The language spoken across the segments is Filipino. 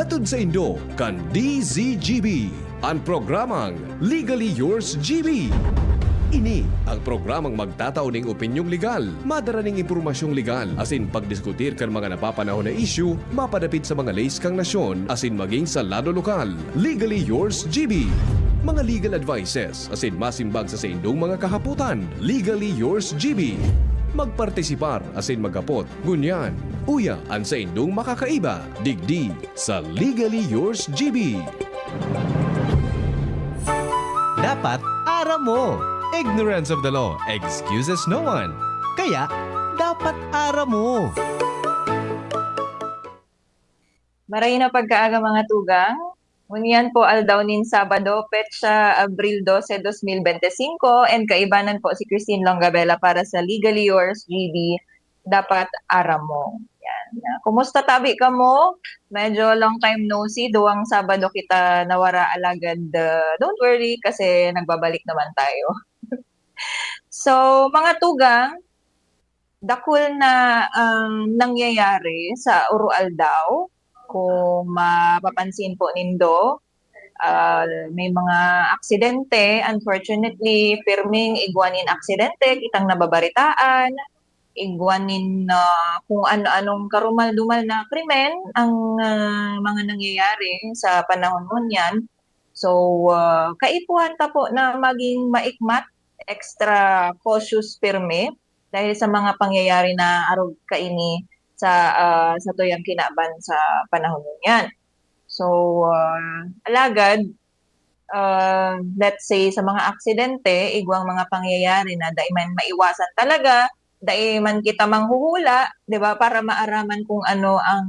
Hatod sa Indo kan DZGB, ang programang Legally Yours GB. Ini ang programang magtataw ning opinyong legal, madaraning impormasyong legal, asin pagdiskutir kan mga napapanahon na issue, mapadapit sa mga lays kang nasyon, asin maging sa lado lokal. Legally Yours GB. Mga legal advices, asin masimbag sa indong mga kahaputan. Legally Yours GB. Magpartisipar asin magapot, gunyan, uya ang sa indong makakaiba, digdi sa Legally Yours GB. Dapat aram mo. Ignorance of the law excuses no one. Kaya, dapat aram mo. Maray na pagkaaga mga tugang. Ngunyan po aldawnin Sabado, petsa Abril 12, 2025 and kaibanan po si Christine Longabella para sa Legally Yours GB, dapat aram mo. Yan. Kumusta tabi ka mo? Medyo long time no see, duwang Sabado kita nawara alagad. Don't worry kasi nagbabalik naman tayo. So, mga tugang, dakul na nangyayari sa Urual daw. Kung mapapansin po nindo, may mga aksidente. Unfortunately, firming igwanin aksidente, kitang nababaritaan, igwanin kung ano-anong karumal-dumal na krimen ang mga nangyayari sa panahon mo niyan. So, kaipuhan ta po na maging maikmat, extra cautious firme dahil sa mga pangyayari na arog kaini sa tuyang kinaban sa panahon niyan. So, alagad, let's say sa mga aksidente, igwang mga pangyayari na daiman maiwasan talaga, daiman kita manghuhula, 'di ba, para maaraman kung ano ang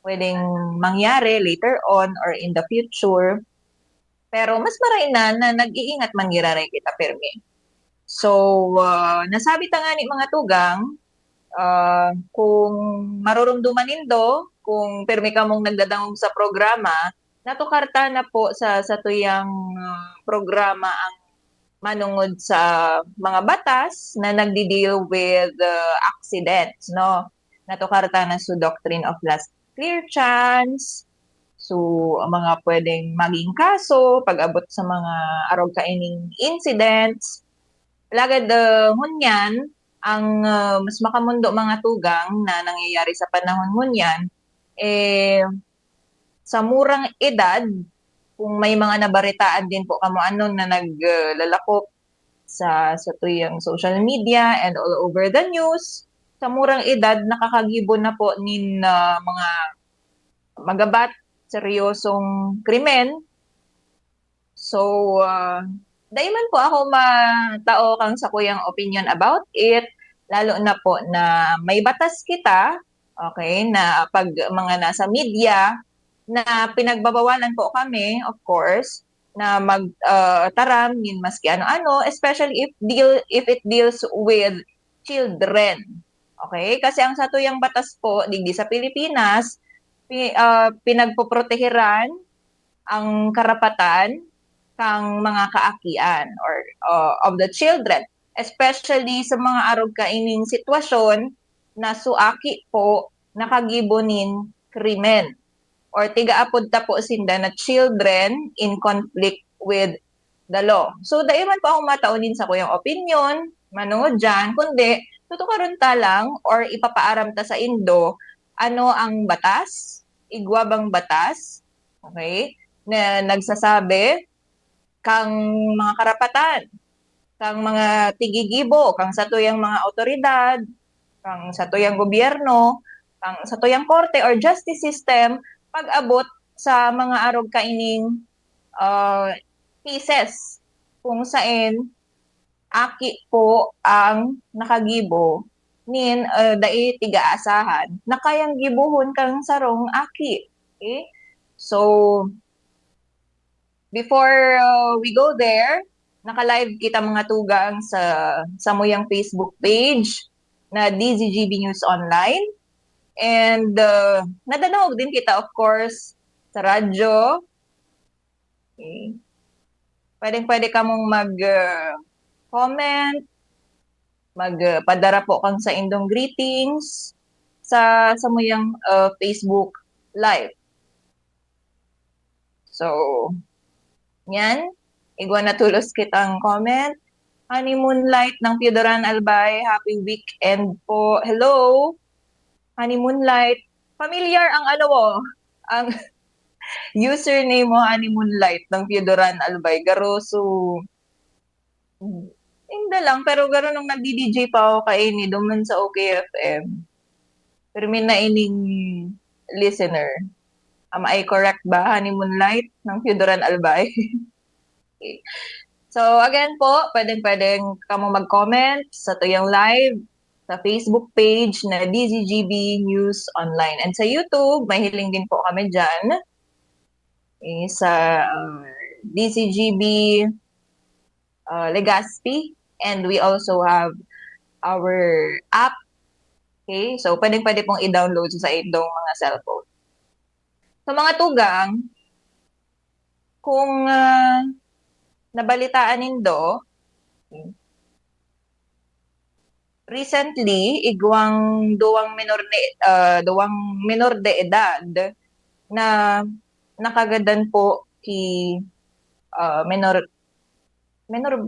pwedeng mangyari later on or in the future. Pero mas maray na nag-iingat man giraray kita pirmi. So, nasabi ta nga ni mga tugang, kung marurumduman nindo, kung pirmi ka mong nagdadangog sa programa, natukarta na po sa tuyang programa ang manungod sa mga batas na nagdi-deal with accidents, no? Natukarta na sa Doctrine of Last Clear Chance, so mga pwedeng maging kaso pag-abot sa mga arog kaining incidents. Lagad hunyan, ang mas makamundo mga tugang na nangyayari sa panahon ngunyan, sa murang edad, kung may mga nabaritaan din po kamo ano na naglalakop sa tuyang social media and all over the news, sa murang edad nakakagibo na po nin mga magabat, seryosong krimen. So, daiman po ako matao kang sa kuyang opinion about it, lalo na po na may batas kita, okay, na pag mga nasa media, na pinagbabawalan po kami, of course, na magtaram min maski ano-ano, especially if it deals with children. Okay? Kasi ang sa tuyang batas po, digdi sa Pilipinas, pinagpoprotehiran ang karapatan kang mga kaakian or of the children, especially sa mga arog kaining sitwasyon na suaki po nakagibonin krimen or tigaapod ta po sinda na children in conflict with the law. So daiman po akong mataunin sa kuyang opinion, manungod dyan, kundi tutukaron ta lang or ipapaaram ta sa Indo ano ang batas, igwabang batas, okay, na nagsasabi kang mga karapatan, kang mga tigigibo, kang sa tuyang mga otoridad, kang sa tuyang gobyerno, kang sa tuyang korte or justice system, pag-abot sa mga arog kaining cases kung saan aki po ang nakagibo nin dai tiga-asahan na kayang gibuhon kang sarong aki. Okay? So, before we go there, naka-live kita mga tugang sa muyang Facebook page na DZGB News Online. And nadanaog din kita, of course, sa radyo. Okay. Pwede ka mong mag-comment, magpadara po kang sa indong greetings sa muyang Facebook Live. So, yan. Igwa na tulos kitang comment. Honeymoon Light ng Piodoran Albay, happy weekend po. Hello, Honeymoon Light. Familiar ang ano mo, ang username mo, Honeymoon Light ng Piodoran Albay. Garo, so, hindi lang, pero garo nung nagdi-DJ pa ako kaini, duman sa OKFM. Pero may naining listener. Am I correct ba, Honeymoon Light ng Piodoran Albay? Okay. So, again po, pwedeng kamo mag-comment sa tuyang live, sa Facebook page na DZGB News Online. And sa YouTube, mahiling din po kami dyan. Sa DZGB Legazpi. And we also have our app. Okay? So, pwede pong i-download sa inyong mga cellphone. Sa mga tugang, kung nabalitaan nindo, recently igwang duwang minor de edad na nakagadan po ki minor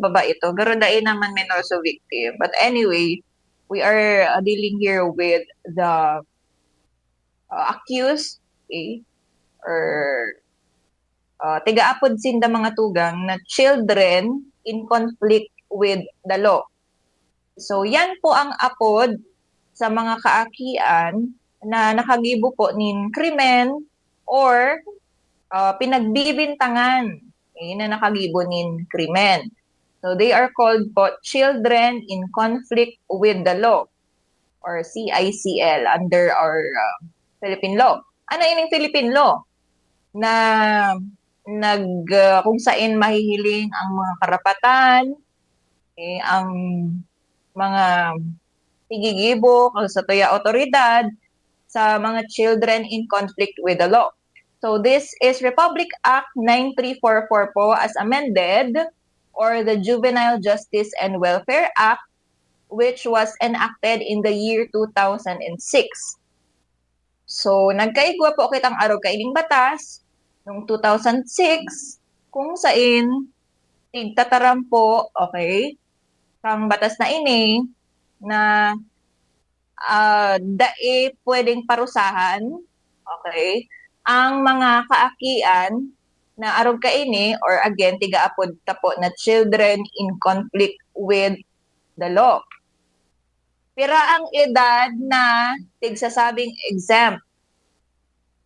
ba ba ito? Pero dahil naman minor so victim. But anyway, we are dealing here with the accused, okay? Or tigaapod sinda mga tugang na children in conflict with the law. So yan po ang apod sa mga kaakian na nakagibo po nin krimen or pinagbibintangan na nakagibo nin krimen. So they are called po children in conflict with the law or CICL under our Philippine law. Ano ining Philippine law? Na kung saan mahihiling ang mga karapatan, ang mga tigigibo sa tuya otoridad sa mga children in conflict with the law. So this is Republic Act 9344 po as amended, or the Juvenile Justice and Welfare Act, which was enacted in the year 2006. So nagkaigwa po kitang araw kaining batas noong 2006, kung saan tigtataram po, okay, kang batas na ini na pwedeng parusahan, okay, ang mga kaakian na arog kaini or again tigaapod tapo na children in conflict with the law. Pira ang edad na tigsasabing exempt,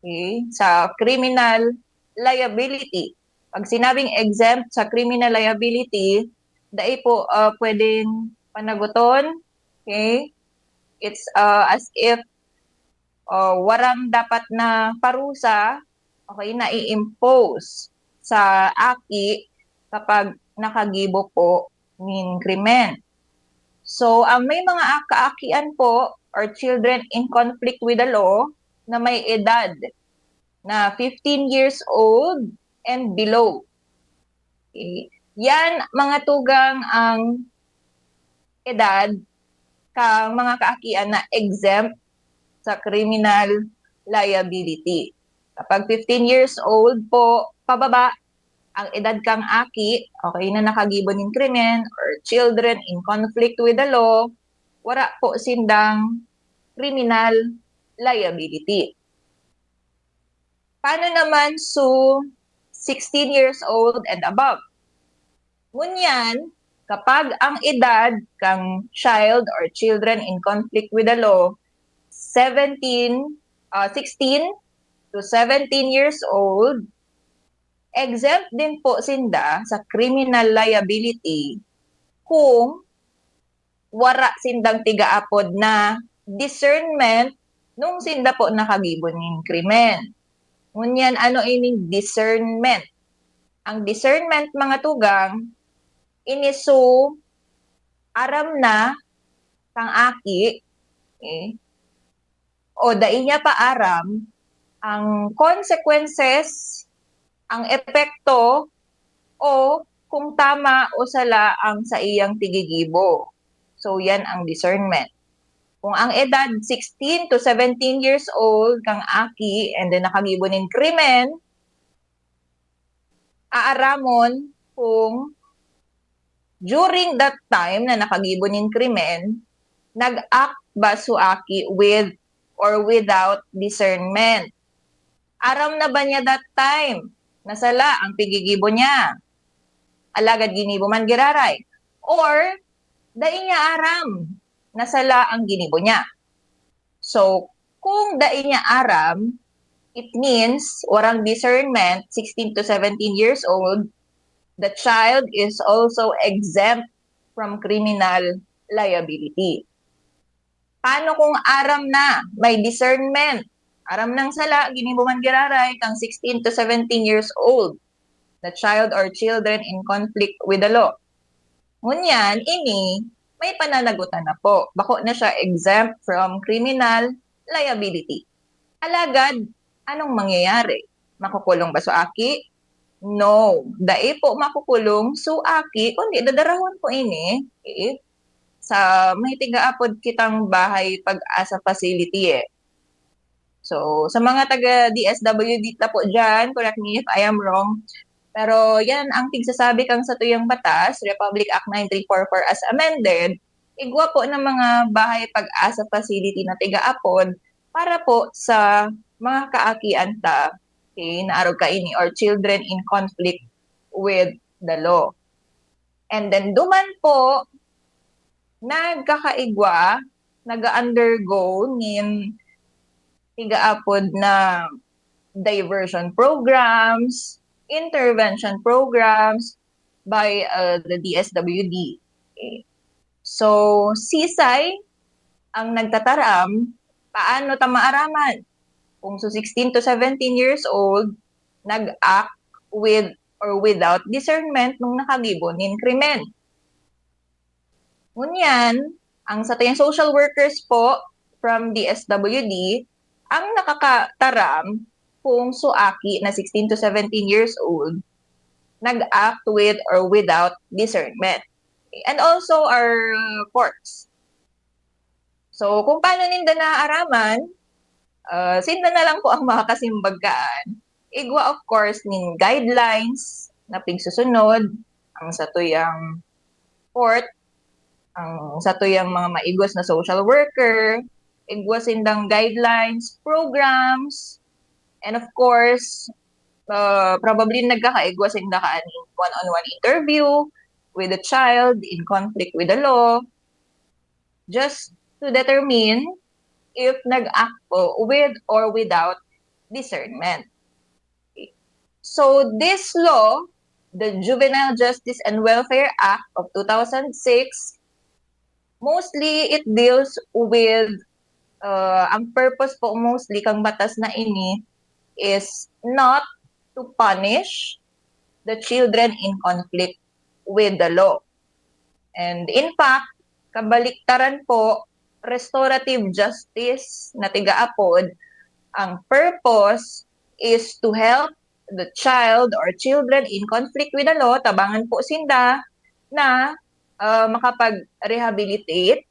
okay, sa criminal liability. Pag sinabing exempt sa criminal liability, dahil po pwedeng panaguton, okay? It's as if warang dapat na parusa, okay, na i-impose sa aki kapag nakagibo po ng krimen. So, may mga kaakian po or children in conflict with the law na may edad na 15 years old and below. Okay. Yan, mga tugang ang edad kang mga kaakian na exempt sa criminal liability. Kapag 15 years old po, pababa, ang edad kang aki, okay, na nakagibo ng krimen or children in conflict with the law, wala po sindang criminal liability. Paano naman 16 years old and above? Ngunyan, kapag ang edad kang child or children in conflict with the law, 16 to 17 years old, exempt din po sinda sa criminal liability kung wara sindang tigaapod na discernment nung sinda po nakagibon ng krimen. Ngunyan, ano ining discernment? Ang discernment, mga tugang, inisu aram na kang aki, okay, o dai niya pa aram ang consequences, ang epekto, o kung tama o sala ang sa iyang tigigibo. So, yan ang discernment. Kung ang edad 16 to 17 years old kang aki and then nakagibo nin krimen, aaramon kung during that time na nakagibo nin krimen, nag-act ba suaki with or without discernment. Aram na ba niya that time? Nasala ang pigigibo niya. Alagad ginibo man giraray. Or, dai niya aram. Nasala ang ginibo niya. So, kung dai niya aram, it means warang discernment, 16 to 17 years old, the child is also exempt from criminal liability. Paano kung aram na, may discernment, aram ng sala, ginibo man giraray, kang 16 to 17 years old, the child or children in conflict with the law. Ngunyan, ini, may pananagutan na po. Bako na siya exempt from criminal liability. Alagad, anong mangyayari? Makukulong ba sa aki? No. Dai po makukulong suaki, kundi dadarahon po ini sa may tigaapod kitang bahay pag-asa facility So, sa mga taga DSWD ta po dyan, correct me if I am wrong, pero yan ang tigsasabi kang sa tuyang batas, Republic Act 9344 as amended, igwa po ng mga bahay pag-asa facility na tigaapod para po sa mga kaakian ta naarog ka ini or children in conflict with the law. And then duman po nagkakaigwa, nag-undergo nin tigaapod na diversion programs, intervention programs by the DSWD. Okay. So, sisay ang nagtataram, paano ta maaraman? Kung so 16 to 17 years old, nag-act with or without discernment nung nakagibo nin krimen. Ngunyan, ang sa tayong social workers po from DSWD, ang nakakataram kung suaki na 16 to 17 years old, nag-act with or without discernment. And also our courts. So, kung paano ninda naaaraman, sinda na lang po ang mga kasimbagkaan. Igwa, of course, ning guidelines na pigsusunod, ang sa tuyang court, ang sa tuyang mga maigos na social worker, igwa sindang guidelines, programs, and of course, probably nagkakaigwa sinda ka aning one-on-one interview with the child in conflict with the law, just to determine if nag-act po with or without discernment. So this law, the Juvenile Justice and Welfare Act of 2006, mostly it deals with, ang purpose po mostly kang batas na ini is not to punish the children in conflict with the law. And in fact, kabaliktaran po, restorative justice na tigaapod, ang purpose is to help the child or children in conflict with the law, tabangan po sinda na makapag-rehabilitate.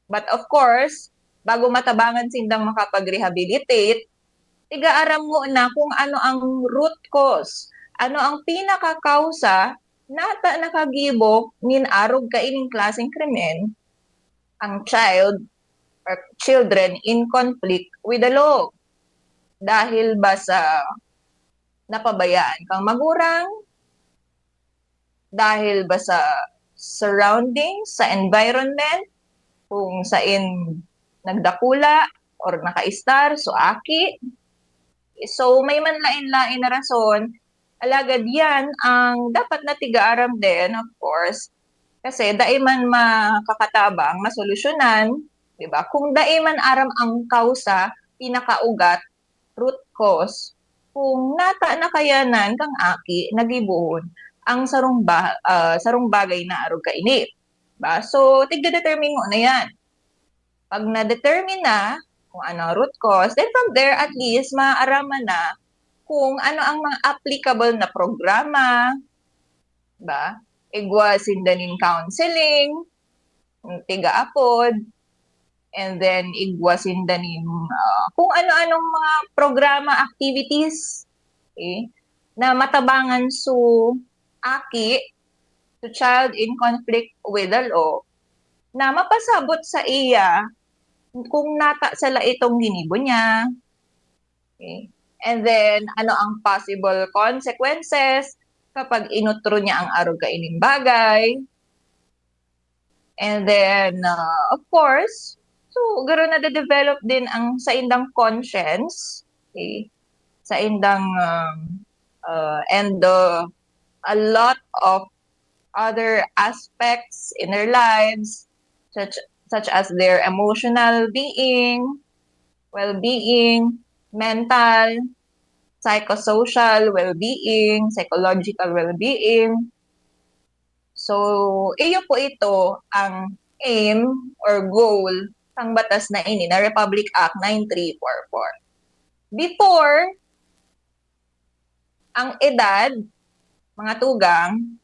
But of course, bago matabangan sindang makapag-rehabilitate, tiga-aram mo na kung ano ang root cause, ano ang pinaka-kausa nata nakagibo nin arog ka ining klaseng krimen ang child or children in conflict with the law. Dahil ba sa napabayaan kang magurang? Dahil ba sa surroundings, sa environment, kung saan nagdakula or nakaistar, so aki. So may manlain-lain na rason, alagad yan ang dapat na tiga-aram din, of course, kasi daiman makakatabang, masolusyonan, di ba? Kung daiman aram ang kausa, pinakaugat, root cause, kung nata na kayanan kang aki, nagibuhon, ang sarong bagay na arog kainit. Ba? So, tigde-determine mo na yan. Pag na-determine na kung ano ang root cause, then from there, at least, maaaraman na kung ano ang mga applicable na programa, ba? Igwa sindanin counseling, tiga-apod, and then igwa sindanin kung ano-anong mga programa, activities, okay? na matabangan su aki to child in conflict with the law na mapasabot sa iya kung nata sala itong ginibo niya. Okay. And then, ano ang possible consequences kapag inutro niya ang arog kaining bagay. And then, of course, so garo na develop din ang sa indang conscience, okay? Sa indang and a lot of other aspects in their lives, such as their emotional being, well-being, mental, psychosocial well-being, psychological well-being. So, iyo po ito ang aim or goal ng batas na ini na Republic Act 9344. Before, ang edad, mga tugang,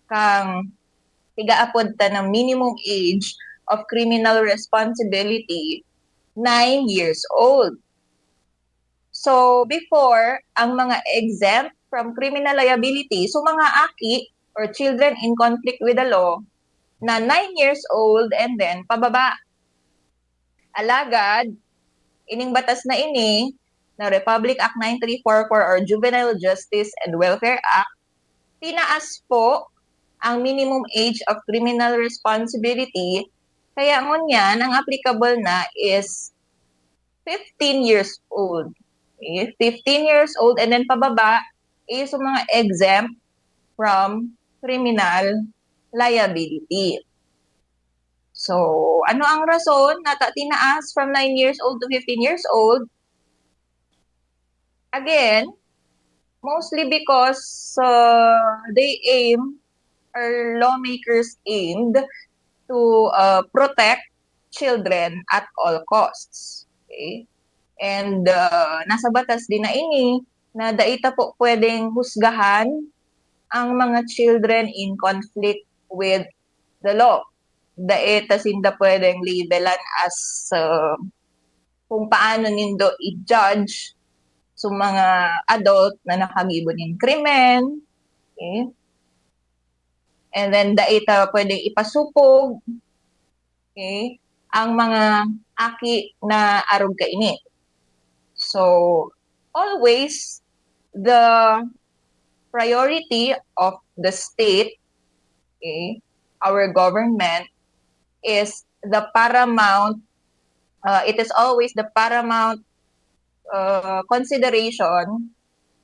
kang tigaapod ta ng minimum age of criminal responsibility 9 years old. So, before, ang mga exempt from criminal liability, so mga aki or children in conflict with the law na 9 years old and then pababa. Alagad, ining batas na ini, na Republic Act 9344 or Juvenile Justice and Welfare Act, tinaas po ang minimum age of criminal responsibility. Kaya ngunyan, ang applicable na is 15 years old. Okay? 15 years old and then pababa is yung mga exempt from criminal liability. So, ano ang rason na tinaas from 9 years old to 15 years old? Again, mostly because they aim or lawmakers aimed to protect children at all costs. Okay? And nasa batas din na ini na daita po pwedeng husgahan ang mga children in conflict with the law. Daita sinda pwedeng labelan as kung paano nindo i-judge sa mga adult na nakagibo ng krimen. Okay? And then daita pwedeng ipasupog, okay, ang mga aki na arog kaini. So, always the priority of the state, okay, our government, is the paramount, it is always the paramount consideration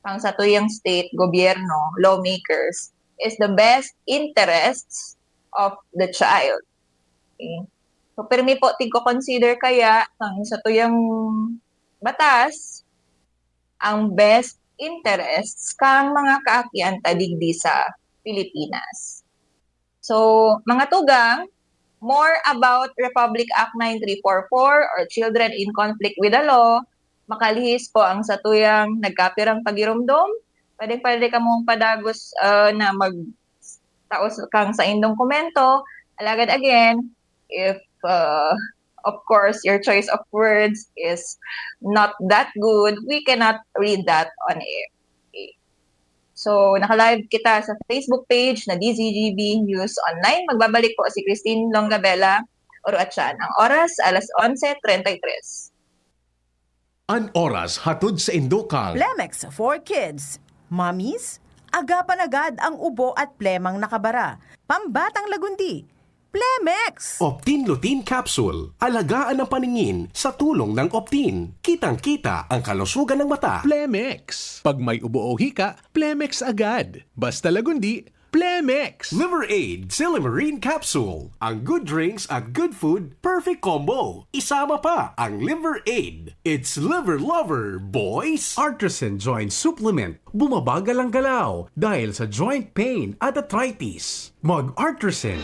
pang sa tuyang state, gobyerno, lawmakers, is the best interests of the child. Okay? So, permi po, tigko-consider kaya pang sa tuyang batas, ang best interests kang mga kaakian tadigdi sa Pilipinas. So, mga tugang, more about Republic Act 9344 or Children in Conflict with the Law, makalihis po ang satuyang nagkapirang pagirumdom. Pwede ka mong padagos na magtaos kang sa indong komento. Alagad again, if of course, your choice of words is not that good, we cannot read that on air. Okay. So, nakalive kita sa Facebook page na DZGB News Online. Magbabalik po si Christine Longabella Oruachan. Ang oras, alas 11:33. An oras hatod sa Indokang. Plemex for Kids. Mommies, agapan agad ang ubo at plemang nakabara. Pambatang lagundi. Plemex! Optin Lutein Capsule. Alagaan ang paningin sa tulong ng Optin. Kitang-kita ang kalusugan ng mata. Plemex. Pag may ubo o hika, Plemex agad. Basta lagundi, Plemex. Liver Aid Silimarine Capsule. Ang good drinks at good food, perfect combo. Isama pa ang Liver Aid. It's liver lover, boys! Artisan Joint Supplement. Bumabagal ang galaw dahil sa joint pain at arthritis. Mag-Artisan.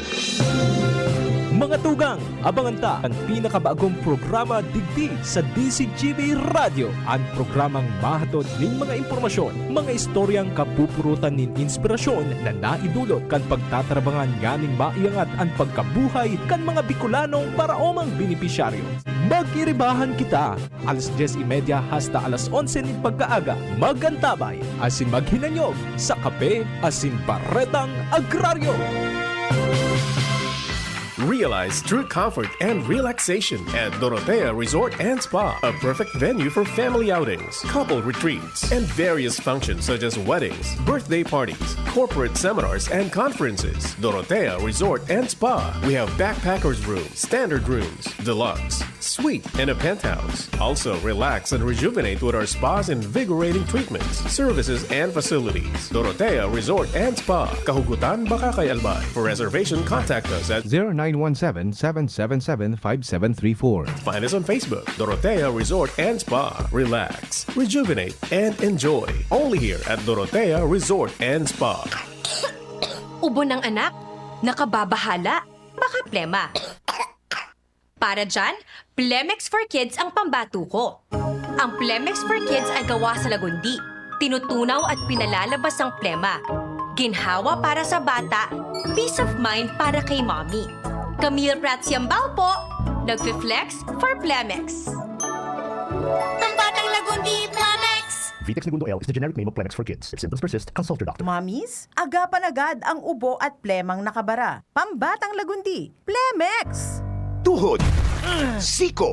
Mga tugang, abangan ta ang pinakabagong programa digdi sa DCGB Radio. Ang programang mahatod ning mga impormasyon, mga istoryang kapupurutan nin inspirasyon na naidulot kan pagtatrabangan nganing maiangat ang pagkabuhay kan mga Bicolanong para omang benepisyaryo. Mag-iribahan kita. Alas 10:30 hasta alas 11 ng pagkaaga. Magantabay, asin maghinanyog sa kape, asin paretang agraryo. Realize true comfort and relaxation at Dorotea Resort and Spa, a perfect venue for family outings, couple retreats, and various functions such as weddings, birthday parties, corporate seminars, and conferences. Dorotea Resort and Spa. We have backpackers rooms, standard rooms, deluxe, suite, and a penthouse. Also, relax and rejuvenate with our spas and invigorating treatments, services, and facilities. Dorotea Resort and Spa, Kahugutan, Bakakay, Albay. For reservation, contact us at 0917-777-5734. Find us on Facebook, Dorotea Resort and Spa. Relax, rejuvenate, and enjoy. Only here at Dorotea Resort and Spa. Ubo ng anak, nakababahala, baka plema. Para dyan, Plemex for Kids ang pambato ko. Ang Plemex for Kids ay gawa sa lagundi. Tinutunaw at pinalalabas ang plema. Ginhawa para sa bata, peace of mind para kay mommy. Camille Prats Yambao po, nagfi-flex for Plemex. Pambatang lagundi, Plemex! Vitex Segundo L is the generic name of Plemex for kids. If symptoms persist, consult your doctor. Mommies, agapan agad ang ubo at plemang nakabara. Pambatang lagundi, Plemex! Tuhod, siko,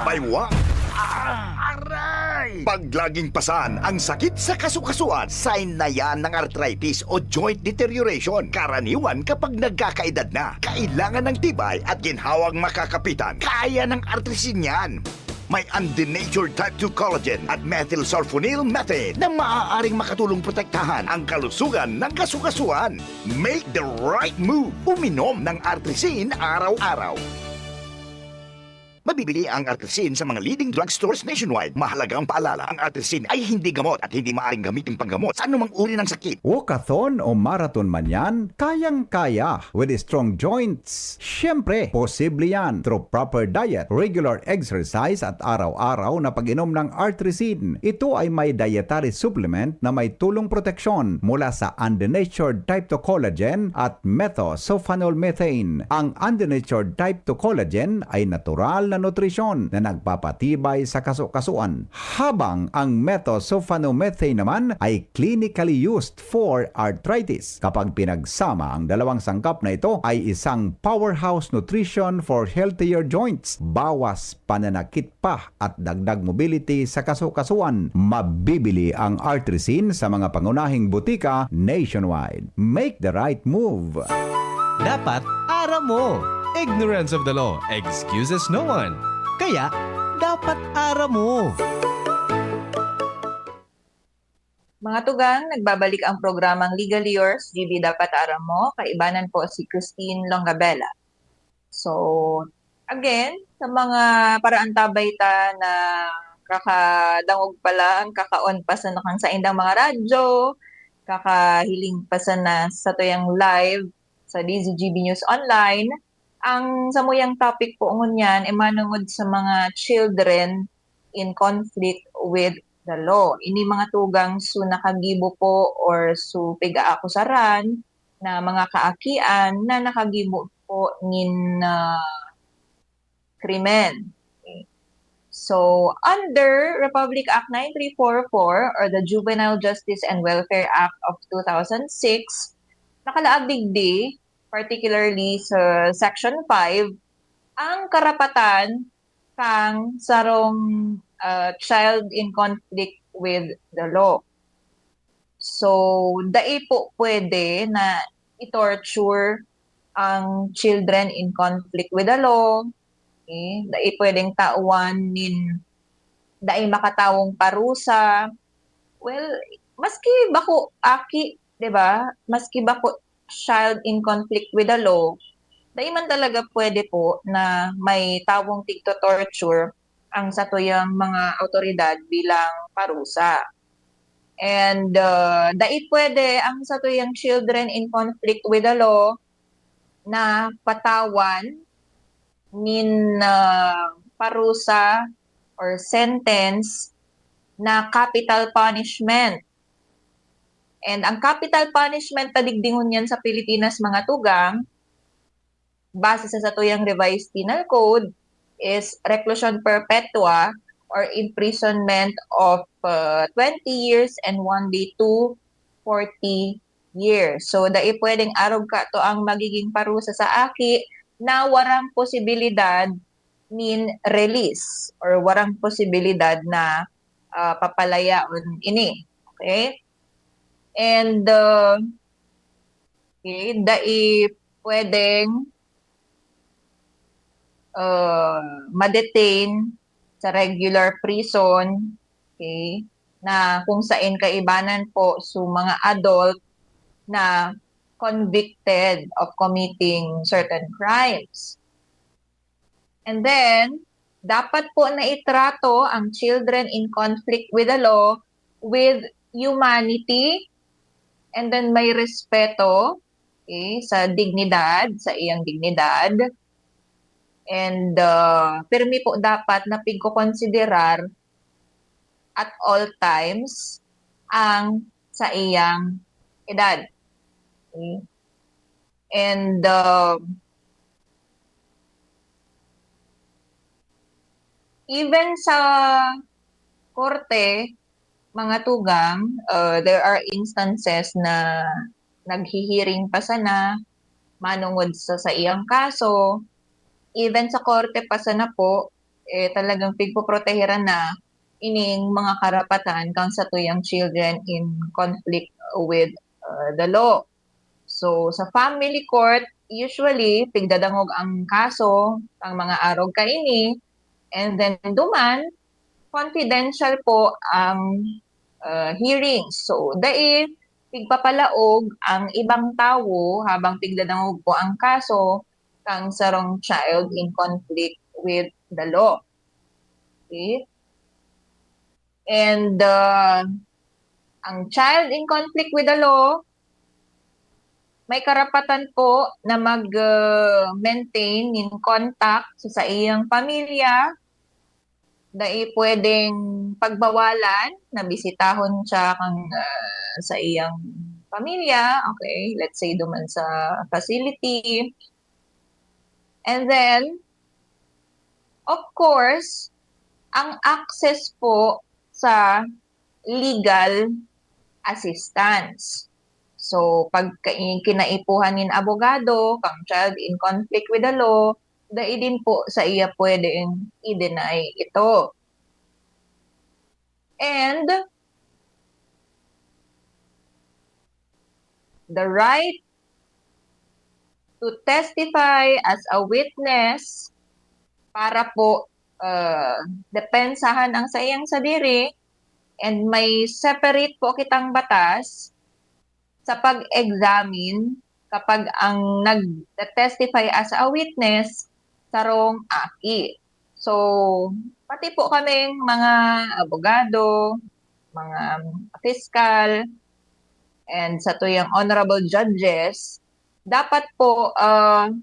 baywang, aray! Pag laging pasan ang sakit sa kasukasuan, sign na yan ng arthritis o joint deterioration. Karaniwan kapag nagkakaedad na, kailangan ng tibay at ginhawang makakapitan. Kaya ng artrisin yan. May undenatured type 2 collagen at methylsulfonyl methane na maaaring makatulong protektahan ang kalusugan ng kasukasuan. Make the right move. Uminom ng artrisin araw-araw. Mabibili ang artrisin sa mga leading drugstores nationwide. Mahalagang paalala, ang artrisin ay hindi gamot at hindi maaaring gamitin panggamot sa anumang uri ng sakit. Walkathon o marathon man yan, kayang-kaya with strong joints. Siyempre, posible yan through proper diet, regular exercise at araw-araw na pag-inom ng artrisin. Ito ay may dietary supplement na may tulong proteksyon mula sa undenatured type 2 collagen at methylsulfonylmethane. Ang undenatured type 2 collagen ay natural na nutrisyon na nagpapatibay sa kasukasuan, habang ang methylsulfonylmethane naman ay clinically used for arthritis. Kapag pinagsama ang dalawang sangkap na ito ay isang powerhouse nutrition for healthier joints, bawas pananakit pa at dagdag mobility sa kasukasuan. Mabibili ang artrisin sa mga pangunahing butika nationwide. Make the right move. Dapat aram mo. Ignorance of the law excuses no one. Kaya, dapat aram mo. Mga tugang, nagbabalik ang programang Legally Yours, GB Dapat Aram Mo. Kaibanan po si Christine Longabella. So, again, sa mga paraan tabayta na kakadangog pa lang, kaka-on pa sa nakang sa indang mga radyo, kakahiling pa sa na sa tuyang live sa DZGB News Online. Ang samuyang topic po ngunyan ay manungod sa mga children in conflict with the law. Ini mga tugang su nakagibo po or su piga-akusaran na mga kaakian na nakagibo po nin krimen. Okay. So, under Republic Act 9344 or the Juvenile Justice and Welfare Act of 2006, nakalaag digdi particularly sa Section 5, ang karapatan kang sarong child in conflict with the law. So, dai po pwede na i-torture ang children in conflict with the law. Okay? Dai pwedeng tauan nin dai makatawong parusa. Well, maski bako aki, 'di ba? Maski bako child in conflict with the law, dahil man talaga pwede po na may tawong tigto-torture ang satuyang mga autoridad bilang parusa. And dahil pwede ang satuyang children in conflict with the law na patawan nin parusa or sentence na capital punishment. And ang capital punishment tadigdingon yan sa Pilipinas mga tugang, base sa satuyang revised penal code, is reclusion perpetua or imprisonment of 20 years and 1 day to 40 years. So, dahil pwedeng arog ka to ang magiging parusa sa aki na warang posibilidad nin release or warang posibilidad na papalayaon ini. Okay? And okay, dahil pwedeng ma-detain sa regular prison, okay, na kung saan kaibanan po sa mga adult na convicted of committing certain crimes. And then, dapat po na itrato ang children in conflict with the law with humanity and then may respeto, okay, sa dignidad, sa iyang dignidad. And pirmi po dapat na pigko-konsiderar at all times ang sa iyang edad. Okay? And even sa korte, mga tugang, there are instances na naghihiring pa sana manungod sa iyang kaso. Even sa korte pa sana po, talagang pigpoprotehiran na ining mga karapatan kang sa tuyang children in conflict with the law. So, sa family court, usually, pigdadangog ang kaso, ang mga arog kaini, and then duman, confidential po ang hearings. So, dahil pigpapalaog ang ibang tao habang pigdadangog po ang kaso kang sarong child in conflict with the law. Okay? And ang child in conflict with the law, may karapatan po na mag-maintain in contact sa iyang pamilya. Dahil pwedeng pagbawalan na bisitahon siya kang sa iyang pamilya. Okay, let's say duman sa facility. And then, of course, ang access po sa legal assistance. So, pag kinaipuhan nin abogado, kang child in conflict with the law, dahil din po sa iya pwedeng i-deny ito. And the right to testify as a witness para po depensahan ang sa iyang sadiri and may separate po kitang batas sa pag-examine kapag ang nag-testify as a witness sarong aki. So, pati po kaming mga abogado, mga fiscal, and sa tuyang honorable judges, dapat po ang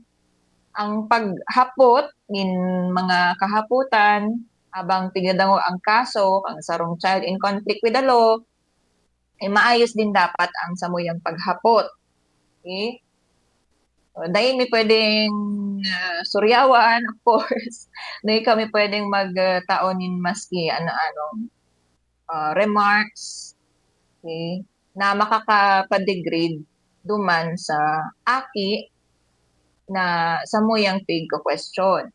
paghapot min mga kahaputan habang tignadango ang kaso ang sarong child in conflict with the law, ay maayos din dapat ang samuyang paghapot. Okay? So, dahil may pwedeng suryawan, of course. Dahil kami pwedeng magtaonin maski ano-anong remarks, okay, na makakapadegrade duman sa aki na samuyang pig-question.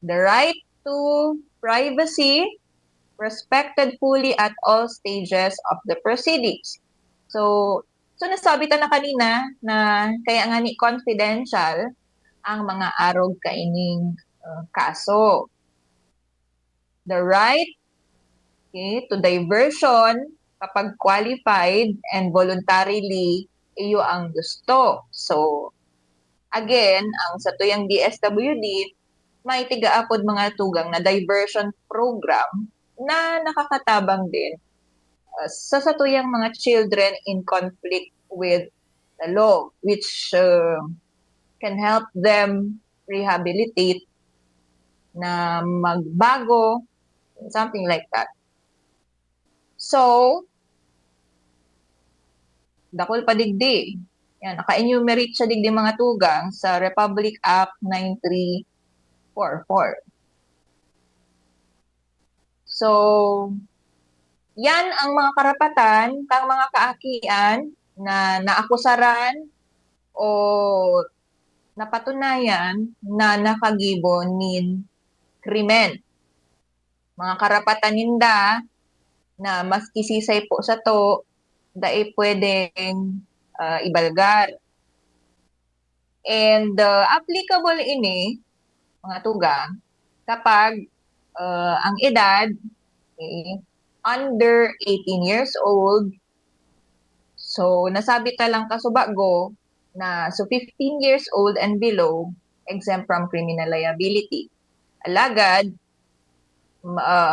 The right to privacy respected fully at all stages of the proceedings. So nasabi ta na kanina na kaya nga ni confidential ang mga arog kaining kaso. The right, okay, to diversion kapag qualified and voluntarily iyo ang gusto. So, again, ang sa tuyang DSWD, may tigaapod mga tugang na diversion program na nakakatabang din sa tuyang mga children in conflict with the law, which can help them rehabilitate na magbago, something like that. So, dakol pa digdi. Yan, naka-enumerate siya digdi mga tugang sa Republic Act 9344. So, yan ang mga karapatan kang mga kaakian na naakusaran o napatunayan na nakagibo nin krimen. Mga karapatan ninda na maski sisay po sa to, dai pwedeng ibalgar. And applicable ini, mga tugang, kapag ang edad under 18 years old, so nasabi ta lang kasubago na so 15 years old and below, exempt from criminal liability. Alagad,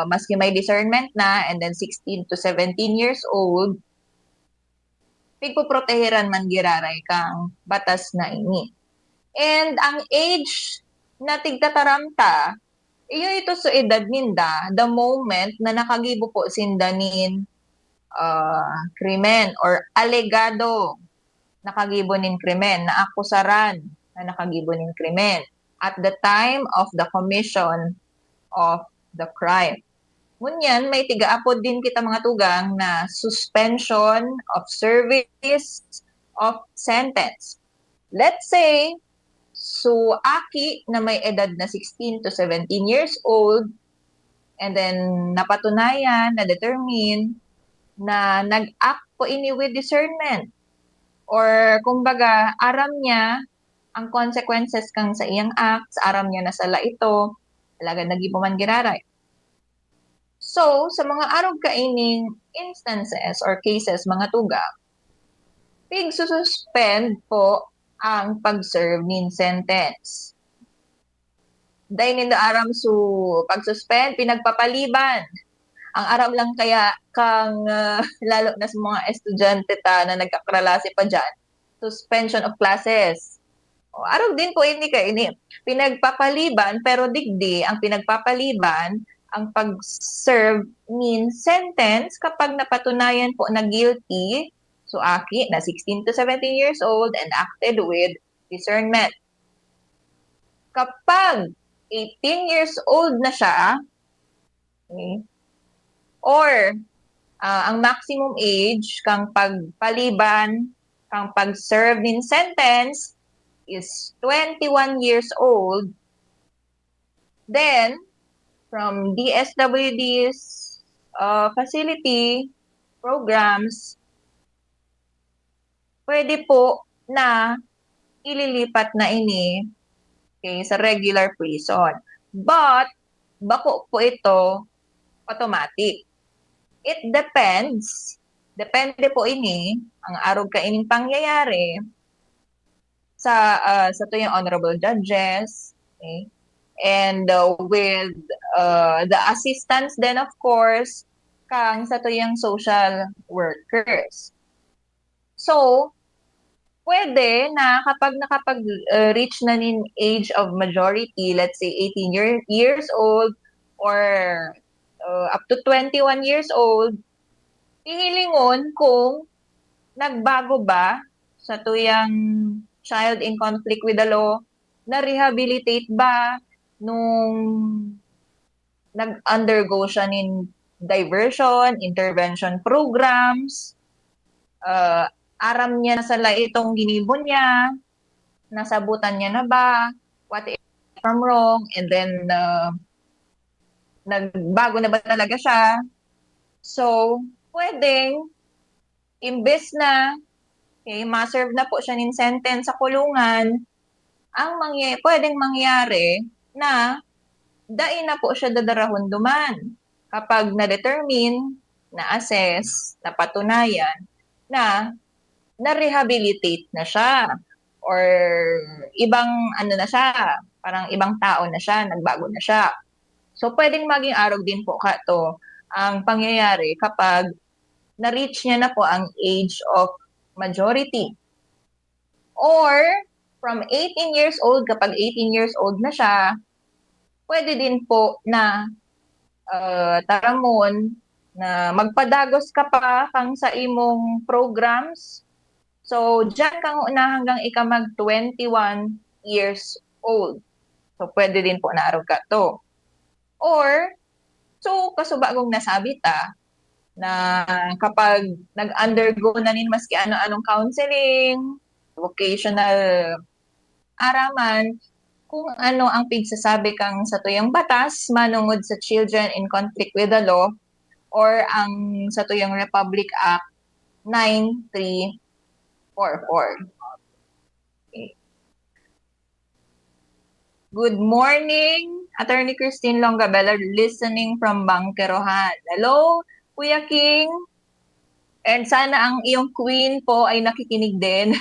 maski may discernment na, and then 16 to 17 years old, pigpoproteheran man giraray kang batas na ini. And ang age na tigtataramta, iyo ito sa edad ninda, the moment na nakagibo po sindanin krimen or alegado nakagibo nin krimen, na akusaran na nakagibo nin krimen at the time of the commission of the crime. Ngunyan, may tigaapod din kita mga tugang na suspension of service of sentence. Let's say, so aki na may edad na 16 to 17 years old, and then napatunayan, na-determine na nag-act po ini with discernment. Or kumbaga, aram niya ang consequences kang sa iyang acts, aram niya na sala ito, talaga nagipuman giraray. So, sa mga arog kaining instances or cases, mga tugang, pig-suspend po ang pag-serve nin sentence. Dahil ninda aram su pag-suspend, pinagpapaliban. Ang aram lang kaya kang lalo na sa mga estudyante ta na nagkakralasi pa dyan, suspension of classes. O, araw din po ini kaini. Pinagpapaliban, pero digdi, ang pinagpapaliban, ang pag-serve nin sentence kapag napatunayan po na guilty, so aki na 16 to 17 years old and acted with discernment. Kapag 18 years old na siya, okay, or ang maximum age kang pagpaliban, kang pag-serve nin sentence is 21 years old, then from DSWD's facility programs, pwede po na ililipat na ini, okay, sa regular prison. But, bako po ito automatic. It depends. Depende po ini, ang arog kaining pangyayari sa tuyong honorable judges, okay? And with the assistance then of course kang sa tuyong social workers. So, pwede na kapag nakapag-reach na nin age of majority, let's say 18 years old or up to 21 years old, ihilingon kung nagbago ba sa tuyang child in conflict with the law, na-rehabilitate ba nung nag-undergo siya nin diversion, intervention programs, aram niya na sala itong ginibo niya, nasabutan niya na ba, what if from wrong, and then nagbago na ba talaga siya. So, pwedeng, imbes na, okay, ma-serve na po siya nin sentence sa kulungan, ang pwedeng mangyari na dain na po siya dadarahon duman kapag na-determine, na-assess, napatunayan na na-rehabilitate na siya or ibang na siya, parang ibang tao na siya, nagbago na siya. So, pwedeng maging arog din po kato ang pangyayari kapag na-reach niya na po ang age of majority. Or, from 18 years old, kapag 18 years old na siya, pwede din po na taramon na magpadagos ka pa kang sa imong programs. So, dyan kang una hanggang ika mag 21 years old. So, pwede din po na arog ka to. Or, So, kasuba kong nasabi ta, na kapag nag-undergo na nin maski ano-anong counseling, vocational araman, kung ano ang pigsasabi kang sa tuyang batas manungod sa children in conflict with the law or ang sa tuyang Republic Act 9344. Okay. Good morning, Attorney Christine Longabella, listening from Bangkerohan. Hello, Kuya King. And sana ang iyong queen po ay nakikinig din.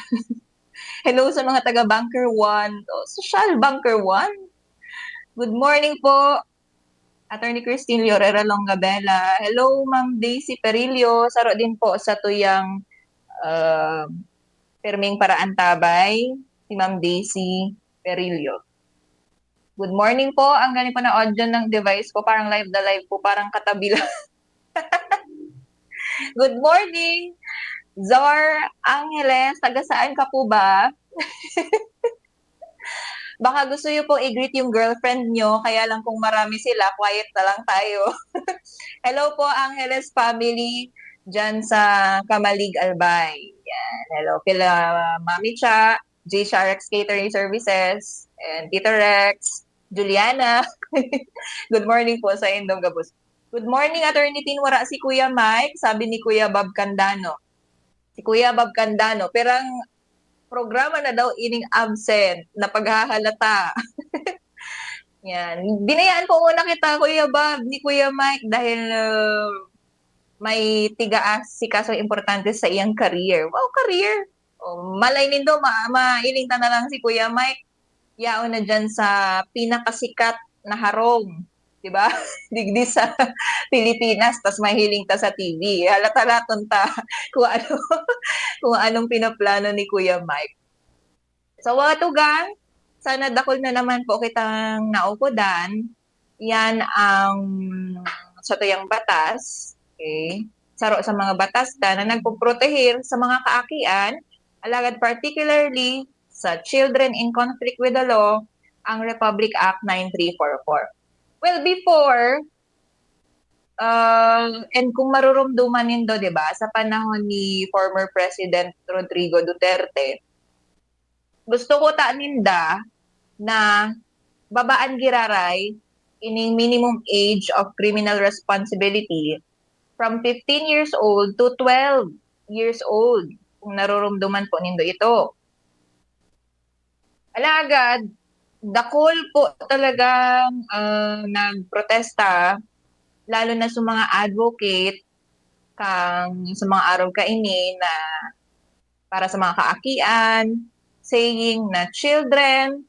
Hello sa mga taga Bunker 1. Social Bunker 1. Good morning po, Attorney Christine Llorera Longabella. Hello, Ma'am Daisy Perillo. Saro din po sa tuyang Perming Paraan Tabay, si Ma'am Daisy Perillo. Good morning po. Ang galing po na audio ng device ko. Parang live na live po. Parang katabi lang. Good morning, Zor Angeles. Taga saan ka po ba? Baka gusto nyo pong i-greet yung girlfriend nyo. Kaya lang kung marami sila, quiet na lang tayo. Hello po, Angeles family. Dyan sa Kamalig Albay. Yan. Hello kila Mami Cha, J. Sharex Catering Services, and Tito Rex, Juliana. Good morning po sa Indong Gabus. Good morning, Attorney Tinwara, si Kuya Mike, sabi ni Kuya Bob Candano. Si Kuya Bob Candano, perang programa na daw ining absent na paghahalata. Yan. Binayaan po muna kita, Kuya Bob, ni Kuya Mike, dahil may tigaas si kaso importante sa iyang career. Wow, career! Malay nindo, mailing ta na lang si Kuya Mike. Yaon na dyan sa pinakasikat na harong, di ba? Digdi sa Pilipinas, tas mahiling ta sa TV. Halata-laton ta kung anong pinaplano ni Kuya Mike. So, watugang, sana dakol na naman po kitang naukodan. Yan ang sa tuyang batas, okay? Saro sa mga batas na nagpoprotehir sa mga kaakian, alagad particularly sa children in conflict with the law, ang Republic Act 9344. Well, before, and kung marurumduman nindo, di ba, sa panahon ni former President Rodrigo Duterte, gusto ko ta-ninda na babaan giraray ining minimum age of criminal responsibility from 15 years old to 12 years old, kung narurumduman po nindo ito. Alagad, dakol po talagang nagprotesta, lalo na sa mga advocate kang sa mga araw kaini na para sa mga kaakian, saying na children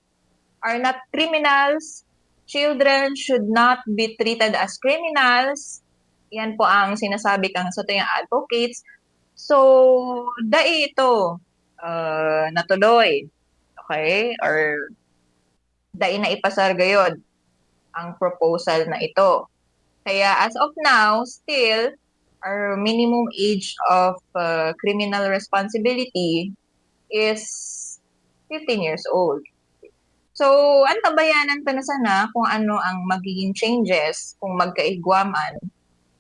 are not criminals, children should not be treated as criminals. Yan po ang sinasabi kang sa tuyang advocates. So, dai ito natuloy. Okay? Or dahil na ipasar gayod ang proposal na ito. Kaya as of now, still, our minimum age of criminal responsibility is 15 years old. So, antabayanan pa na sana kung ano ang magiging changes kung magkaigwaman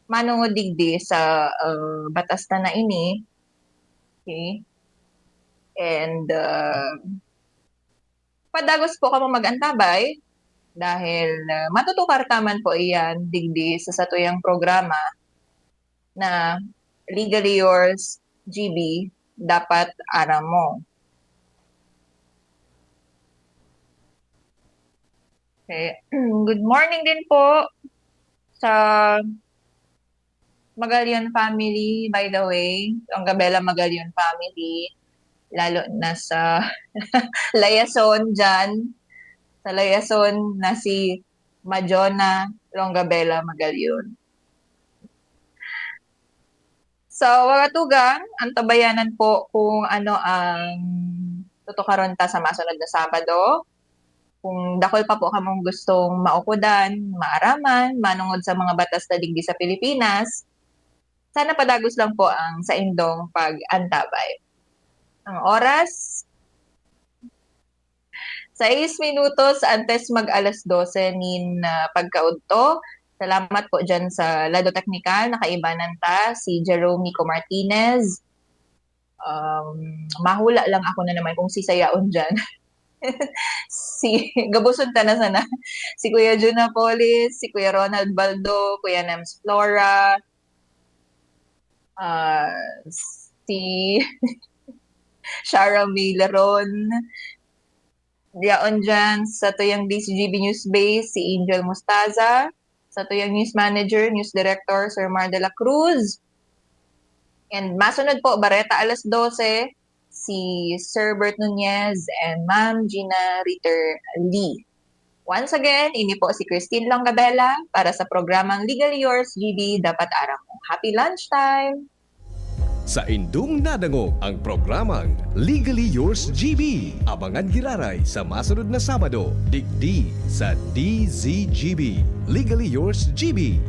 manungod digdi sa batas na ini. Okay? And padagos po ka mag-antabay dahil matutukartaman po iyan digdi sa satuyang programa na Legally Yours GB dapat aram mo. Okay. Good morning din po sa Magalion family, by the way, ang Gabela Magalion family, lalo na sa Layason dyan, sa Layason na si Majona Longabella Magalion. So, wagatugang, ang tabayanan po kung ano ang tutukaron ta sa masunod na Sabado. Kung dakol pa po kamong gustong maukudan, maaraman, manungod sa mga batas na digdi sa Pilipinas, sana padagos lang po ang sa indong pag-antabay. Ang oras, 6 minutos antes mag alas 12 nin pagkaudto. Salamat po dyan sa Lado Technical, nakaibanan ta, si Jerome Nico Martinez. Mahula lang ako na naman kung si Sayaon dyan. Gabuson ta na sana. Si Kuya Junapolis, si Kuya Ronald Baldo, Kuya Nems Flora, si Shara Mileron, diyaon dyan sa tuyang DCGB News Base, si Angel Mustaza, sa tuyang News Manager, News Director, Sir Mar de la Cruz. And masunod po, Bareta alas 12, si Sir Bert Nunez and Ma'am Gina Ritter Lee. Once again, ini po si Christine Longabella para sa programang Legally Yours GB Dapat Araw Mo. Happy lunchtime! Sa indung nadangog ang programang Legally Yours GB. Abangan giraray sa masunod na Sabado, digdi sa DZGB. Legally Yours GB.